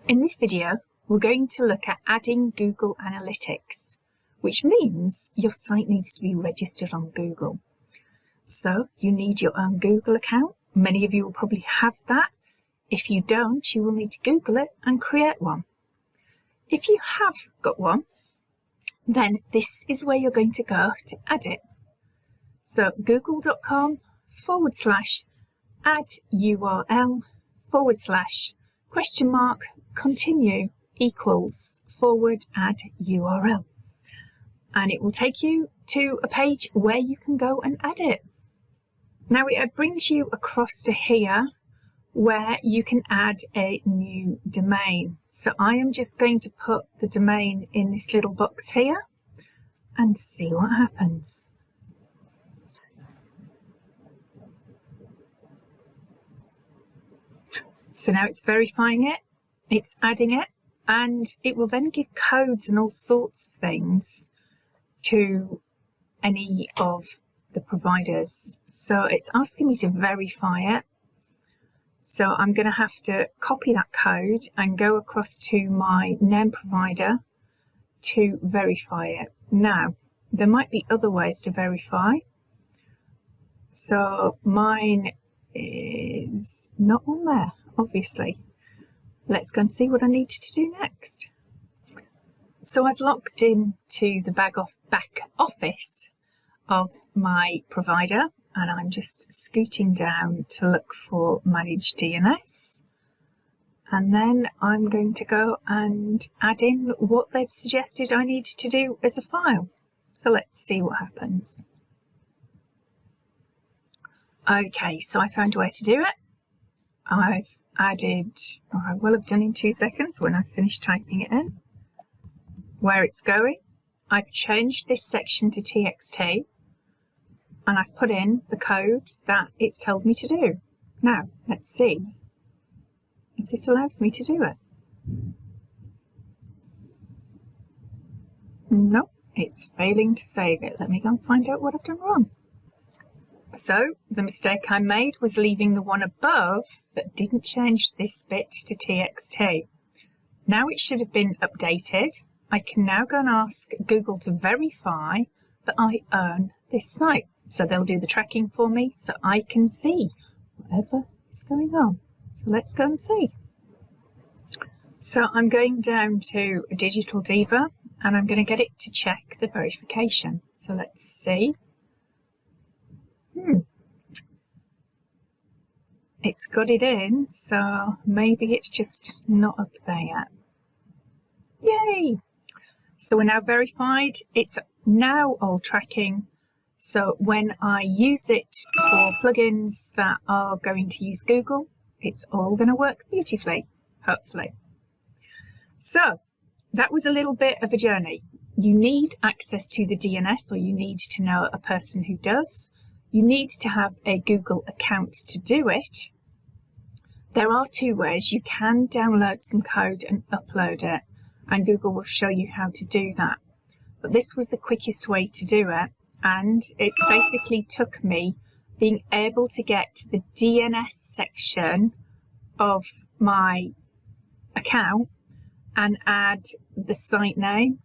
In this video, we're going to look at adding Google Analytics, which means your site needs to be registered on Google. So you need your own Google account. Many of you will probably have that. If you don't, you will need to Google it and create one. If you have got one, then this is where you're going to go to add it. So google.com/add URL /continue equals /add URL. And it will take you to a page where you can go and add it. Now it brings you across to here where you can add a new domain. So I am just going to put the domain in this little box here and see what happens. So now it's verifying it, it's adding it, and it will then give codes and all sorts of things to any of the providers. So it's asking me to verify it. So I'm going to have to copy that code and go across to my name provider to verify it. Now, there might be other ways to verify. So mine is not on there, obviously. Let's go and see what I need to do next. So I've logged into the back office of my provider, and I'm just scooting down to look for Manage DNS. And then I'm going to go and add in what they've suggested I need to do as a file. So let's see what happens. Okay, so I found a way to do it. I've added, or I will have done in 2 seconds when I finish typing it in, where it's going. I've changed this section to TXT, and I've put in the code that it's told me to do. Now, let's see if this allows me to do it. No, it's failing to save it. Let me go and find out what I've done wrong. So the mistake I made was leaving the one above that didn't change this bit to TXT. Now it should have been updated. I can now go and ask Google to verify that I own this site. So they'll do the tracking for me so I can see whatever is going on. So let's go and see. So I'm going down to Digital Diva and I'm going to get it to check the verification. So let's see. It's got it in, so maybe it's just not up there yet. Yay! So we're now verified. It's now all tracking. So when I use it for plugins that are going to use Google, it's all going to work beautifully, hopefully. So that was a little bit of a journey. You need access to the DNS, or you need to know a person who does. You need to have a Google account to do it. There are 2 ways. You can download some code and upload it, and Google will show you how to do that. But this was the quickest way to do it, and it basically took me being able to get to the DNS section of my account and add the site name,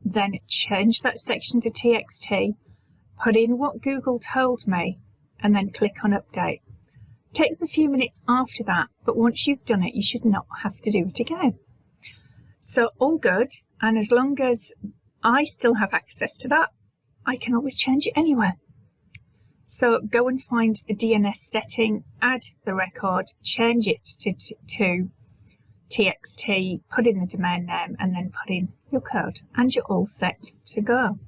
then change that section to TXT, put in what Google told me, and then click on update. It takes a few minutes after that, but once you've done it, you should not have to do it again. So all good, and as long as I still have access to that, I can always change it anywhere. So go and find the DNS setting, add the record, change it to TXT, put in the domain name, and then put in your code, and you're all set to go.